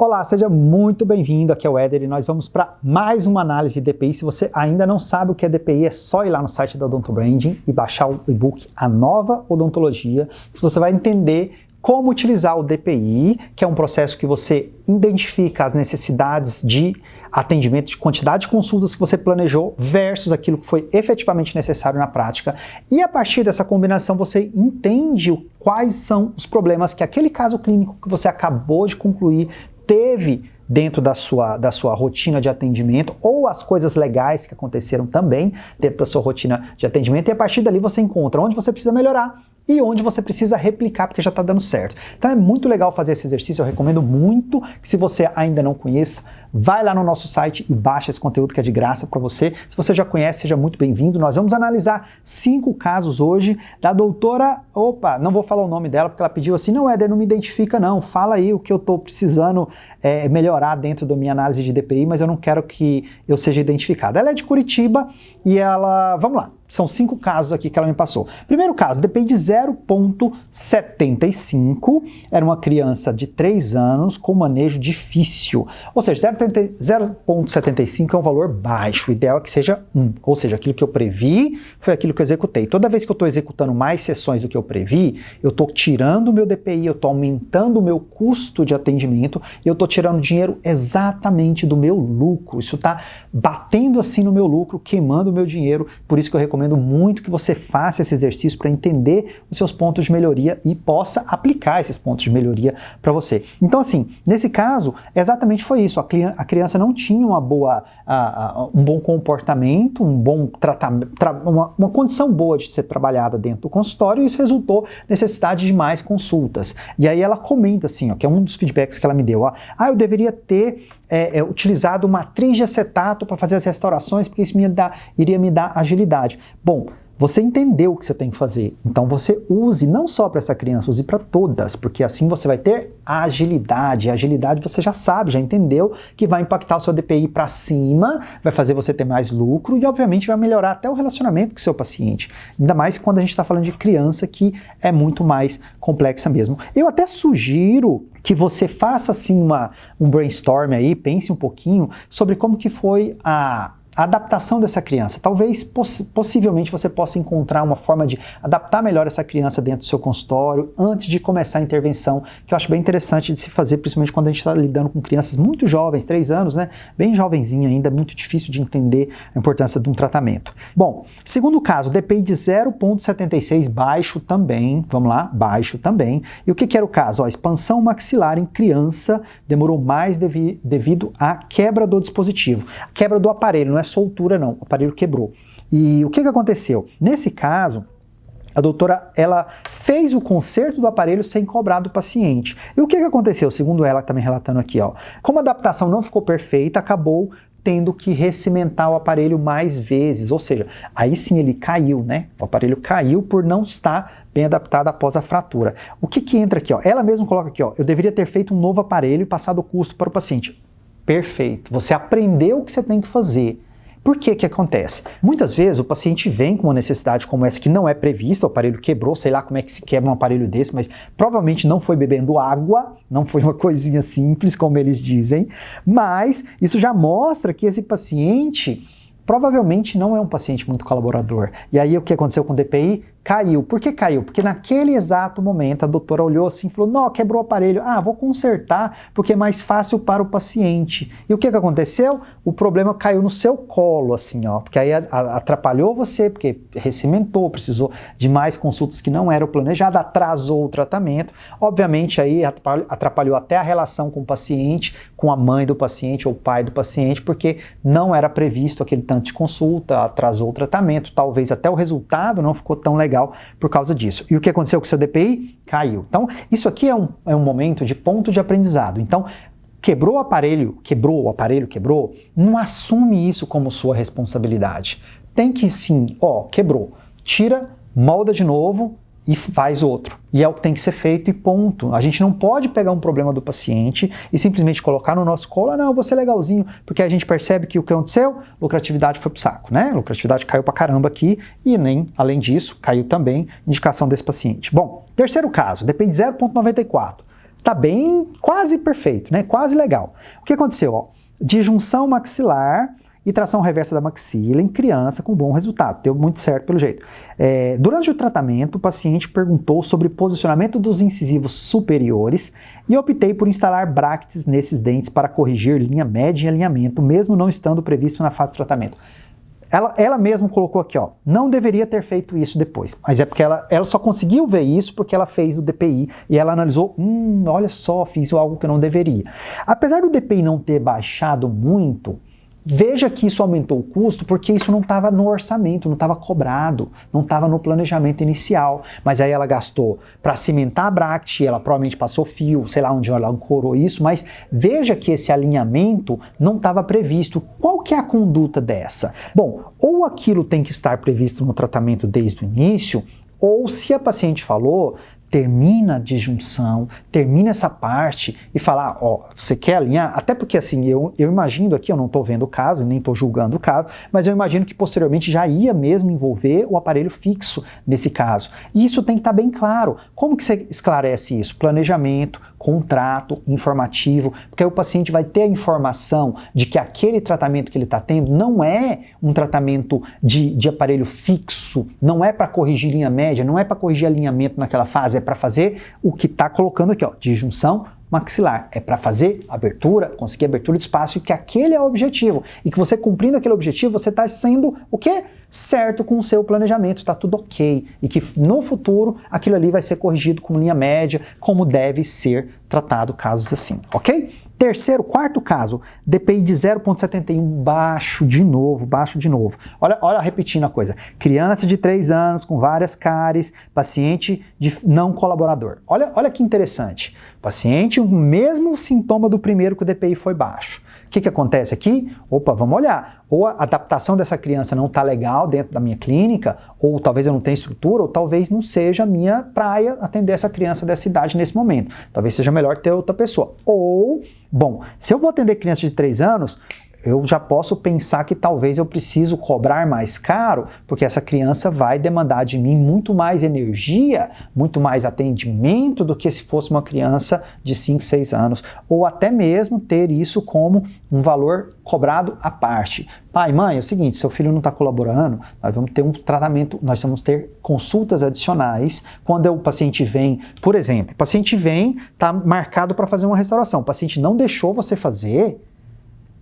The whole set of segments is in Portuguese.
Olá, seja muito bem-vindo, aqui é o Éder e nós vamos para mais uma análise de DPI. Se você ainda não sabe o que é DPI, é só ir lá no site da Odontobranding e baixar o e-book A Nova Odontologia, que você vai entender como utilizar o DPI, que é um processo que você identifica as necessidades de atendimento, de quantidade de consultas que você planejou versus aquilo que foi efetivamente necessário na prática. E a partir dessa combinação você entende quais são os problemas que aquele caso clínico que você acabou de concluir teve dentro da sua rotina de atendimento, ou as coisas legais que aconteceram também dentro da sua rotina de atendimento, e a partir dali você encontra onde você precisa melhorar e onde você precisa replicar porque já está dando certo. Então é muito legal fazer esse exercício, eu recomendo muito que, se você ainda não conheça, vai lá no nosso site e baixa esse conteúdo que é de graça para você. Se você já conhece, seja muito bem-vindo. Nós vamos analisar 5 casos hoje da doutora, não vou falar o nome dela porque ela pediu assim, não, Éder, não me identifica não, fala aí o que eu estou precisando melhorar dentro da minha análise de DPI, mas eu não quero que eu seja identificada. Ela é de Curitiba e ela, vamos lá, são 5 casos aqui que ela me passou. Primeiro caso, DPI de 0,75, era uma criança de 3 anos com manejo difícil, ou seja, 0,75 é um valor baixo, o ideal é que seja 1, ou seja, aquilo que eu previ foi aquilo que eu executei. Toda vez que eu estou executando mais sessões do que eu previ, eu estou tirando o meu DPI, eu estou aumentando o meu custo de atendimento e eu estou tirando dinheiro exatamente do meu lucro. Isso está batendo assim no meu lucro, queimando o meu dinheiro, por isso que eu recomendo muito que você faça esse exercício para entender os seus pontos de melhoria e possa aplicar esses pontos de melhoria para você. Então, assim, nesse caso, exatamente foi isso. A criança não tinha um bom comportamento, um bom tratamento, uma condição boa de ser trabalhada dentro do consultório, e isso resultou necessidade de mais consultas. E aí ela comenta assim, que é um dos feedbacks que ela me deu, eu deveria ter utilizado matriz de acetato para fazer as restaurações, porque isso iria me dar agilidade. Bom, você entendeu o que você tem que fazer, então você use não só para essa criança, use para todas, porque assim você vai ter agilidade. E a agilidade você já sabe, já entendeu que vai impactar o seu DPI para cima, vai fazer você ter mais lucro e obviamente vai melhorar até o relacionamento com o seu paciente. Ainda mais quando a gente está falando de criança, que é muito mais complexa mesmo. Eu até sugiro que você faça assim um brainstorm aí, pense um pouquinho sobre como que foi a adaptação dessa criança. Talvez, possivelmente, você possa encontrar uma forma de adaptar melhor essa criança dentro do seu consultório antes de começar a intervenção, que eu acho bem interessante de se fazer, principalmente quando a gente está lidando com crianças muito jovens, 3 anos, né? Bem jovenzinha ainda, muito difícil de entender a importância de um tratamento. Bom, segundo caso, DPI de 0,76, baixo também, vamos lá, baixo também. E o que era o caso? Expansão maxilar em criança demorou mais devido à quebra do dispositivo. Quebra do aparelho, não é soltura não, o aparelho quebrou. E o que aconteceu? Nesse caso, a doutora, ela fez o conserto do aparelho sem cobrar do paciente. E o que aconteceu? Segundo ela, também relatando aqui, como a adaptação não ficou perfeita, acabou tendo que recimentar o aparelho mais vezes, ou seja, aí sim ele caiu, né? O aparelho caiu por não estar bem adaptado após a fratura. O que entra aqui, Ela mesma coloca aqui, eu deveria ter feito um novo aparelho e passado o custo para o paciente. Perfeito, você aprendeu o que você tem que fazer. Por que acontece? Muitas vezes o paciente vem com uma necessidade como essa que não é prevista, o aparelho quebrou, sei lá como é que se quebra um aparelho desse, mas provavelmente não foi bebendo água, não foi uma coisinha simples, como eles dizem, mas isso já mostra que esse paciente provavelmente não é um paciente muito colaborador. E aí o que aconteceu com o DPI? Caiu. Por que caiu? Porque naquele exato momento a doutora olhou assim e falou, não, quebrou o aparelho, vou consertar porque é mais fácil para o paciente. E o que aconteceu? O problema caiu no seu colo, assim, porque aí atrapalhou você, porque recimentou, precisou de mais consultas que não eram planejadas, atrasou o tratamento. Obviamente aí atrapalhou até a relação com o paciente, com a mãe do paciente ou o pai do paciente, porque não era previsto aquele tanto de consulta, atrasou o tratamento, talvez até o resultado não ficou tão legal por causa disso. E o que aconteceu com o seu DPI? Caiu. Então, isso aqui é um momento de ponto de aprendizado. Então, quebrou o aparelho, não assume isso como sua responsabilidade. Tem que sim, quebrou, tira, molda de novo e faz outro. E é o que tem que ser feito e ponto. A gente não pode pegar um problema do paciente e simplesmente colocar no nosso colo, não, eu vou ser legalzinho, porque a gente percebe que o que aconteceu? Lucratividade foi pro saco, né? Lucratividade caiu pra caramba aqui e além disso, caiu também indicação desse paciente. Bom, terceiro caso, DPI 0,94. tá bem, quase perfeito, né? Quase legal. O que aconteceu? Ó, disjunção maxilar e tração reversa da maxila em criança com bom resultado. Deu muito certo pelo jeito. Durante o tratamento, o paciente perguntou sobre o posicionamento dos incisivos superiores e optei por instalar brackets nesses dentes para corrigir linha média e alinhamento, mesmo não estando previsto na fase de tratamento. Ela mesma colocou aqui, ó, não deveria ter feito isso depois, mas é porque ela só conseguiu ver isso porque ela fez o DPI e ela analisou, olha só, fiz algo que eu não deveria. Apesar do DPI não ter baixado muito, veja que isso aumentou o custo porque isso não estava no orçamento, não estava cobrado, não estava no planejamento inicial. Mas aí ela gastou para cimentar a bract, ela provavelmente passou fio, sei lá onde ela ancorou isso, mas veja que esse alinhamento não estava previsto. Qual que é a conduta dessa? Bom, ou aquilo tem que estar previsto no tratamento desde o início, ou se a paciente falou, termina a disjunção, termina essa parte e falar, ó, você quer alinhar? Até porque assim, eu imagino aqui, eu não estou vendo o caso, nem estou julgando o caso, mas eu imagino que posteriormente já ia mesmo envolver o aparelho fixo nesse caso. E isso tem que estar bem claro. Como que você esclarece isso? Planejamento, contrato, informativo, porque aí o paciente vai ter a informação de que aquele tratamento que ele está tendo não é um tratamento de aparelho fixo, não é para corrigir linha média, não é para corrigir alinhamento naquela fase, é para fazer o que está colocando aqui, ó, disjunção maxilar, é para fazer abertura, conseguir abertura de espaço e que aquele é o objetivo. E que você cumprindo aquele objetivo, você está sendo o quê? Certo com o seu planejamento, está tudo ok. E que no futuro, aquilo ali vai ser corrigido com linha média, como deve ser tratado casos assim, ok? Quarto caso, DPI de 0,71, baixo de novo. Olha repetindo a coisa. Criança de 3 anos com várias cáries, paciente não colaborador. Olha que interessante. Paciente, o mesmo sintoma do primeiro que o DPI foi baixo. O que acontece aqui? Opa, vamos olhar. Ou a adaptação dessa criança não está legal dentro da minha clínica, ou talvez eu não tenha estrutura, ou talvez não seja a minha praia atender essa criança dessa idade nesse momento. Talvez seja melhor ter outra pessoa. Ou, bom, se eu vou atender criança de 3 anos, eu já posso pensar que talvez eu preciso cobrar mais caro, porque essa criança vai demandar de mim muito mais energia, muito mais atendimento do que se fosse uma criança de 5, 6 anos, ou até mesmo ter isso como um valor cobrado à parte. Pai, mãe, é o seguinte, seu filho não está colaborando, nós vamos ter um tratamento, nós vamos ter consultas adicionais quando o paciente vem, por exemplo, o paciente vem, está marcado para fazer uma restauração, o paciente não deixou você fazer,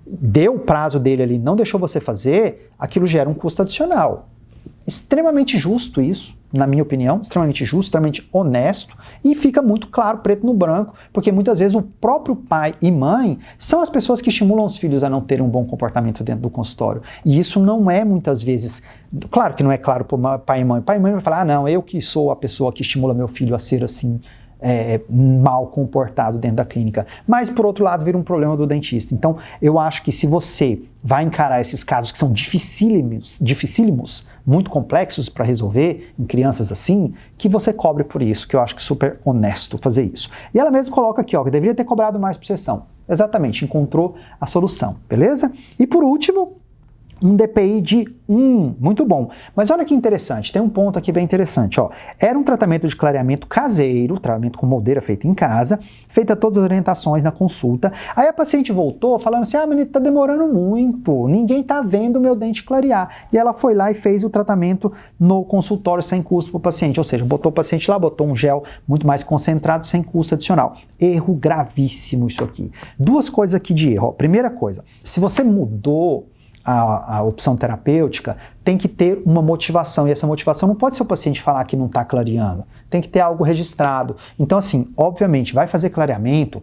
deu o prazo dele ali, não deixou você fazer, aquilo gera um custo adicional. Extremamente justo isso, na minha opinião, extremamente justo, extremamente honesto, e fica muito claro, preto no branco, porque muitas vezes o próprio pai e mãe são as pessoas que estimulam os filhos a não terem um bom comportamento dentro do consultório. E isso não é muitas vezes, claro que não é claro para o pai e mãe. O pai e mãe vai falar, não, eu que sou a pessoa que estimula meu filho a ser assim, mal comportado dentro da clínica. Mas, por outro lado, vira um problema do dentista. Então, eu acho que se você vai encarar esses casos que são dificílimos, muito complexos para resolver em crianças assim, que você cobre por isso, que eu acho que é super honesto fazer isso. E ela mesma coloca aqui, ó, que deveria ter cobrado mais por sessão. Exatamente, encontrou a solução, beleza? E por último, um DPI de 1, muito bom. Mas olha que interessante, tem um ponto aqui bem interessante, ó. Era um tratamento de clareamento caseiro, tratamento com moldeira feito em casa, feita todas as orientações na consulta. Aí a paciente voltou falando assim, menino, tá demorando muito, ninguém tá vendo o meu dente clarear. E ela foi lá e fez o tratamento no consultório sem custo para o paciente, ou seja, botou o paciente lá, botou um gel muito mais concentrado, sem custo adicional. Erro gravíssimo isso aqui. 2 coisas aqui de erro. Ó, primeira coisa, se você mudou a opção terapêutica, tem que ter uma motivação, e essa motivação não pode ser o paciente falar que não está clareando, tem que ter algo registrado. Então assim, obviamente, vai fazer clareamento,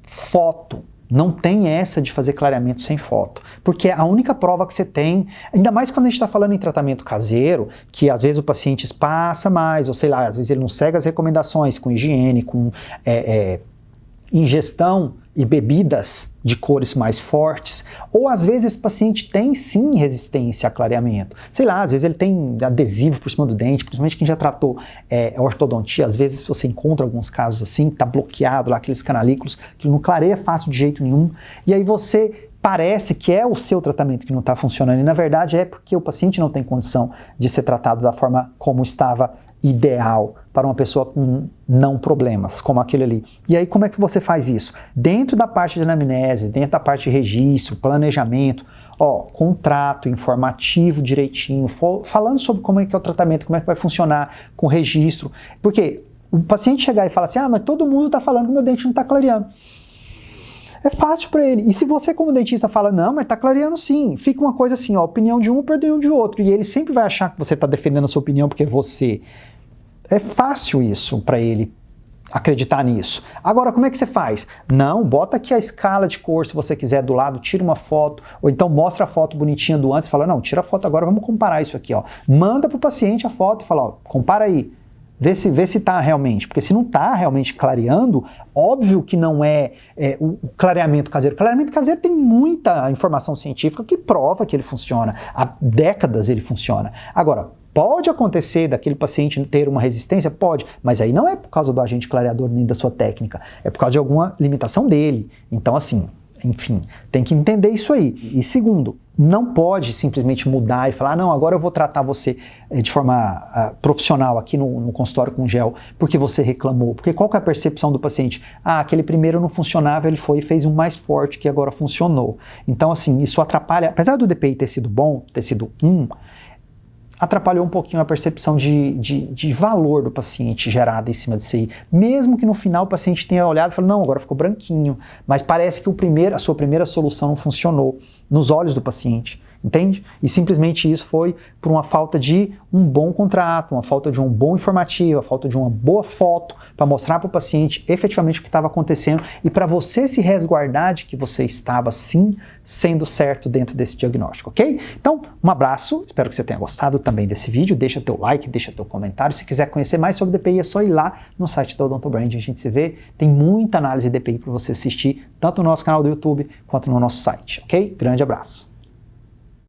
foto, não tem essa de fazer clareamento sem foto, porque a única prova que você tem, ainda mais quando a gente está falando em tratamento caseiro, que às vezes o paciente espaça mais, ou sei lá, às vezes ele não segue as recomendações com higiene, com ingestão e bebidas de cores mais fortes, ou às vezes esse paciente tem sim resistência a clareamento. Sei lá, às vezes ele tem adesivo por cima do dente, principalmente quem já tratou ortodontia, às vezes você encontra alguns casos assim, tá bloqueado lá, aqueles canalículos, que não clareia fácil de jeito nenhum, e aí você parece que é o seu tratamento que não está funcionando, e na verdade é porque o paciente não tem condição de ser tratado da forma como estava ideal para uma pessoa com não problemas, como aquele ali. E aí como é que você faz isso? Dentro da parte de anamnese, dentro da parte de registro, planejamento, contrato informativo direitinho, falando sobre como é que é o tratamento, como é que vai funcionar com registro, porque o paciente chegar e falar assim, mas todo mundo está falando que meu dente não está clareando. É fácil para ele. E se você como dentista fala, não, mas tá clareando sim, fica uma coisa assim, opinião de um, opinião de outro, e ele sempre vai achar que você está defendendo a sua opinião porque você... É fácil isso para ele acreditar nisso. Agora, como é que você faz? Não, bota aqui a escala de cor, se você quiser, do lado, tira uma foto, ou então mostra a foto bonitinha do antes, fala, não, tira a foto agora, vamos comparar isso aqui, Manda pro paciente a foto e fala, compara aí. Vê se tá realmente, porque se não tá realmente clareando, óbvio que não é o clareamento caseiro. O clareamento caseiro tem muita informação científica que prova que ele funciona. Há décadas ele funciona. Agora, pode acontecer daquele paciente ter uma resistência? Pode, mas aí não é por causa do agente clareador nem da sua técnica, é por causa de alguma limitação dele. Então, assim, enfim, tem que entender isso aí. E segundo, não pode simplesmente mudar e falar, não, agora eu vou tratar você de forma profissional aqui no consultório com gel, porque você reclamou. Porque qual que é a percepção do paciente? Aquele primeiro não funcionava, ele foi e fez um mais forte que agora funcionou. Então, assim, isso atrapalha, apesar do DPI ter sido bom, ter sido atrapalhou um pouquinho a percepção de valor do paciente gerada em cima disso aí. Mesmo que no final o paciente tenha olhado e falado, não, agora ficou branquinho, mas parece que a sua primeira solução não funcionou nos olhos do paciente, entende? E simplesmente isso foi por uma falta de um bom contrato, uma falta de um bom informativo, a falta de uma boa foto para mostrar para o paciente efetivamente o que estava acontecendo e para você se resguardar de que você estava sim sendo certo dentro desse diagnóstico, ok? Então, um abraço, espero que você tenha gostado também desse vídeo, deixa teu like, deixa teu comentário, se quiser conhecer mais sobre DPI é só ir lá no site da Odontobrand, a gente se vê, tem muita análise de DPI para você assistir, tanto no nosso canal do YouTube quanto no nosso site, ok? Grande abraço!